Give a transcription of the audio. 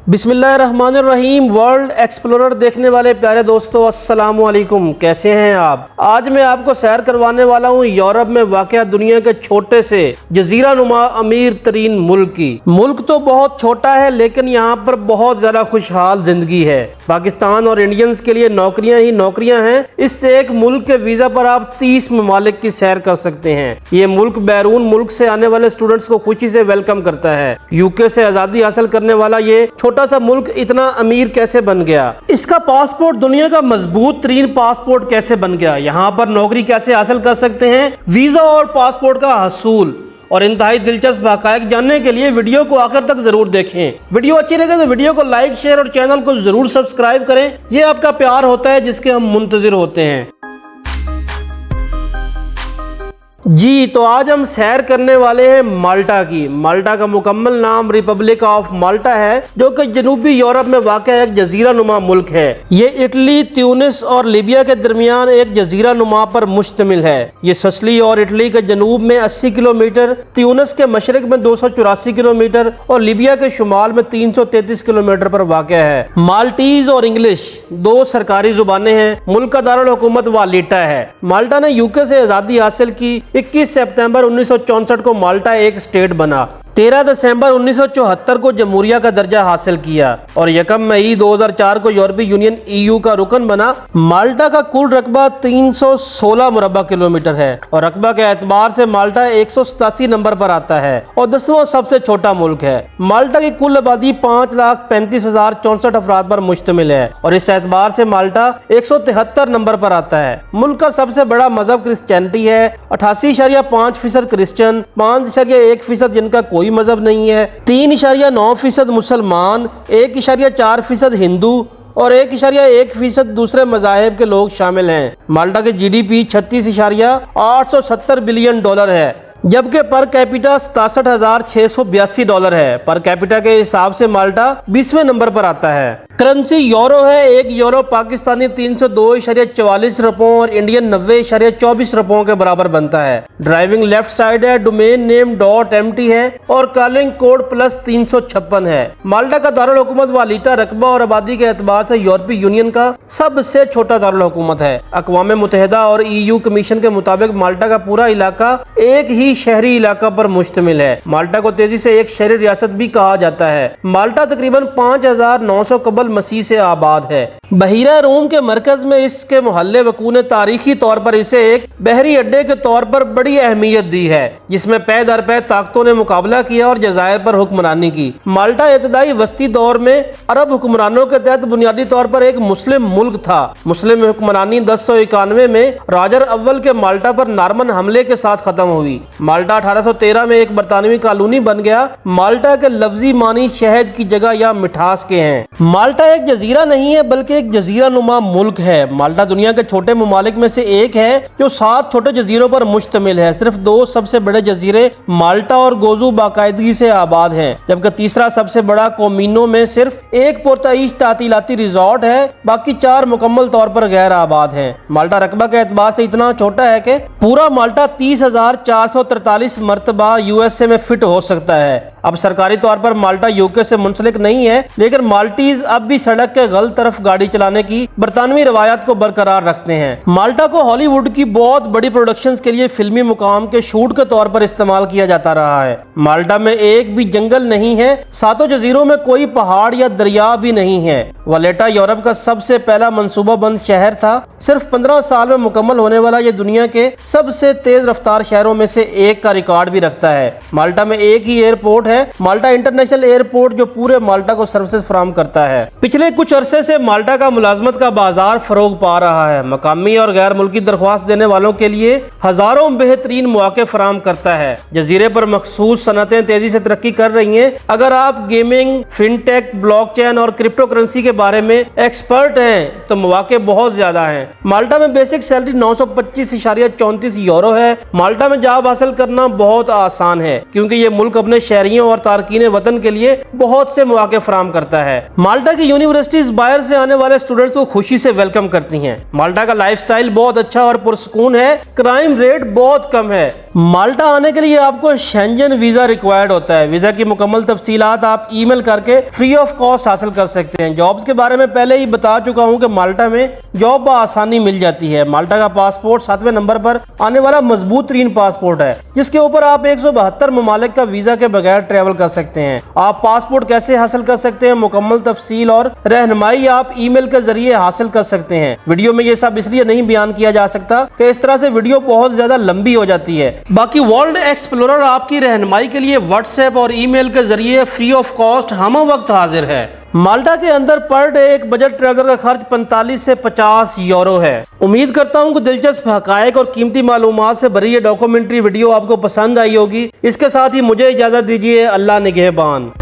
बिस्मिल्लाहिर्रहमानिर्रहीम। World explorer देखने वाले प्यारे दोस्तों, अस्सलाम वालेकुम। कैसे हैं आप? आज मैं आपको सैर करवाने वाला हूं यूरोप में वाक़या दुनिया के छोटे से जजीरा नुमा अमीर तरीन मुल्क की। मुल्क तो बहुत छोटा है लेकिन यहाँ पर बहुत ज़्यादा खुशहाल जिंदगी है। पाकिस्तान और इंडियंस के लिए नौकरियाँ ही नौकरियाँ हैं। इससे एक मुल्क के वीज़ा पर आप 30 ममालिक की सैर कर सकते हैं। ये मुल्क बैरून मुल्क से आने वाले स्टूडेंट्स को खुशी से वेलकम करता है। यूके से आज़ादी हासिल करने वाला ये छोटा सा मुल्क इतना अमीर कैसे बन गया? इसका पासपोर्ट दुनिया का मजबूत तरीन पासपोर्ट कैसे बन गया? यहाँ पर नौकरी कैसे हासिल कर सकते हैं? वीज़ा और पासपोर्ट का हसूल और इंतहाई दिलचस्प हक़ाइक़ जानने के लिए वीडियो को आखिर तक जरूर देखें। वीडियो अच्छी लगे तो वीडियो को लाइक, शेयर और चैनल को जरूर सब्सक्राइब करें। ये आपका प्यार होता है जिसके हम मुंतज़िर होते हैं। जी तो आज हम सैर करने वाले हैं माल्टा की। माल्टा का मुकम्मल नाम रिपब्लिक ऑफ माल्टा है, जो कि जनूबी यूरोप में वाक़या एक जजीरा नुमा मुल्क है। ये इटली, ट्यूनिस और लीबिया के दरमियान एक जजीरा नुमा पर मुश्तमिल है। ये सिसिली और इटली के जनूब में 80 किलोमीटर, ट्यूनिस के मशरक में 284 किलोमीटर और लीबिया के शुमाल में 333 किलोमीटर पर वाक़या है। माल्टीज और इंग्लिश दो सरकारी जुबानें हैं। मुल्क का दारुल हुकूमत वालिटा है। माल्टा ने यूके से आज़ादी हासिल की। 21 सितंबर 1964 को माल्टा एक स्टेट बना। 13 दिसंबर 1974 को जमहूरिया का दर्जा हासिल किया और 1 मई 2004 को यूरोपीय यूनियन EU का रुकन बना। माल्टा का कुल रकबा 316 मुरबा किलोमीटर है और रकबा के एतबार से माल्टा 187 नंबर पर आता है और 10वां सबसे छोटा मुल्क है। माल्टा की कुल आबादी 5,35,064 अफराद पर मुश्तमिल है और इस एतबार से माल्टा 173 नंबर पर आता है। मुल्क का सबसे बड़ा मजहब क्रिश्चियनिटी है। 88.5% क्रिश्चियन, 5.1% जिनका कोई मजहब नहीं है, 3.9% मुसलमान, 1.4% हिंदू और 1.1% दूसरे मज़ाहिब के लोग शामिल हैं। माल्टा के GDP 36.870 बिलियन डॉलर है, जबकि पर कैपिटा $67,682 है। पर कैपिटा के हिसाब से माल्टा 20वें नंबर पर आता है। करेंसी यूरो है। एक यूरो पाकिस्तानी 302.44 रुपयों और इंडियन 90.24 रुपयों के बराबर बनता है। ड्राइविंग लेफ्ट साइड है। डोमेन नेम .mt है और कॉलिंग कोड +356 है। माल्टा का दारुल हुकूमत वालिटा रकबा और आबादी के एतबार से यूरोपीय यूनियन का सबसे छोटा दारुल हुकूमत है। अक़वाम मुत्तहिदा और EU कमीशन के मुताबिक माल्टा का पूरा इलाका एक ही शहरी इलाका पर मुश्तमिल है। माल्टा को तेजी से एक शहरी रियासत भी कहा जाता है। माल्टा तकरीबन 5,900 कबल मसीह से आबाद है। बहीरा रूम के मरकज में इसके मोहल्ले वकू ने तारीखी तौर पर इसे एक बहरी अड्डे के तौर पर बड़ी अहमियत दी है, जिसमें पै दर पै ताकतों ने मुकाबला किया और जज़ायर पर हुक्मरानी की। माल्टा इब्तदाई वस्ती दौर में अरब हुक्मरानों के तहत बुनियादी तौर पर एक मुस्लिम मुल्क था। मुस्लिम हुक्मरानी 1091 में राजर अव्वल के माल्टा पर नार्मन हमले के साथ खत्म हुई। माल्टा 1813 में एक बरतानवी कॉलोनी बन गया। माल्टा के लफ्जी मानी शहद की जगह या मिठास के हैं। माल्टा एक जजीरा नहीं है बल्कि एक जजीरा नुमा मुल्क है। माल्टा दुनिया के छोटे ममालिक में से एक है जो 7 छोटे जजीरों पर मुश्तमिल है। सिर्फ 2 सबसे बड़े जजीरे माल्टा और गोजू बाकायदगी से आबाद हैं, जबकि तीसरा सबसे बड़ा कोमिनो में सिर्फ एक पुरताईश तातीलाती रिजॉर्ट है। बाकी 4 मुकम्मल तौर पर गैर आबाद हैं। माल्टा रकबा के एतबार से इतना छोटा है कि पूरा माल्टा 30,443 मरतबा USA में फिट हो सकता है। अब सरकारी तौर पर माल्टा यूके से मुंसलिक नहीं है, लेकिन माल्टीज अब भी सड़क के गलत तरफ गाड़ी चलाने की बरतानवी रवायत को बरकरार रखते हैं। माल्टा को हॉलीवुड की बहुत बड़ी प्रोडक्शंस के लिए फिल्मी मुकाम के शूट के तौर पर इस्तेमाल किया जाता रहा है। माल्टा में एक भी जंगल नहीं है। 7 जजीरों में कोई पहाड़ या दरिया भी नहीं है। वालेटा यूरोप का सबसे पहला मंसूबाबंद शहर था। सिर्फ 15 साल में मुकम्मल होने वाला ये दुनिया के सबसे तेज रफ्तार शहरों में से एक का रिकॉर्ड भी रखता है। माल्टा में एक ही एयरपोर्ट है, माल्टा इंटरनेशनल एयरपोर्ट, जो पूरे माल्टा को सर्विसेज फराहम करता है। पिछले कुछ अरसे से माल्टा का मुलाजमत का बाजार फरोग पा रहा है। मकामी और गैर मुल्की दरख्वास्त देने वालों के लिए हजारों बेहतरीन मौके फराहम करता है। जजीरे पर मखसूस सनतें तेजी से तरक्की कर रही हैं। अगर आप गेमिंग, फिनटेक, ब्लॉकचेन और क्रिप्टो करेंसी के बारे में एक्सपर्ट हैं तो मौके बहुत ज्यादा हैं। माल्टा में बेसिक सैलरी 925.34 यूरो है। माल्टा में जॉब हासिल करना बहुत आसान है क्योंकि ये मुल्क अपने शहरियों और तारकीन वतन के लिए बहुत से मौके फराहम करता है। माल्टा की यूनिवर्सिटीज बाहर से आने वाले स्टूडेंट्स को खुशी से वेलकम करती हैं। माल्टा का लाइफस्टाइल बहुत अच्छा और पुरसकून है। क्राइम रेट बहुत कम है। माल्टा आने के लिए आपको शेंजन वीजा रिक्वायर्ड होता है। वीजा की मुकम्मल तफसीलात आप ईमेल करके फ्री ऑफ कॉस्ट हासिल कर सकते हैं। जॉब्स के बारे में पहले ही बता चुका हूं कि माल्टा में जॉब आसानी मिल जाती है। माल्टा का पासपोर्ट 7वें नंबर पर आने वाला मजबूत तरीन पासपोर्ट है, जिसके ऊपर आप 172 ममालिक का वीजा के बगैर ट्रेवल कर सकते हैं। आप पासपोर्ट कैसे हासिल कर सकते हैं, मुकम्मल तफसील और रहनुमाई आप ईमेल के जरिए हासिल कर सकते हैं। वीडियो में ये सब इसलिए नहीं बयान किया जा सकता कि इस तरह से वीडियो बहुत ज्यादा लंबी हो जाती है। बाकी वर्ल्ड एक्सप्लोरर आपकी रहनुमाई के लिए व्हाट्सएप और ईमेल के जरिए फ्री ऑफ कॉस्ट हम वक्त हाजिर है। माल्टा के अंदर पर डे एक बजट ट्रैवलर का खर्च 45 से 50 यूरो है। उम्मीद करता हूं कि दिलचस्प हकायक और कीमती मालूमात से भरी ये डॉक्यूमेंट्री वीडियो आपको पसंद आई होगी। इसके साथ ही मुझे इजाजत दीजिए। अल्लाह निगहबान।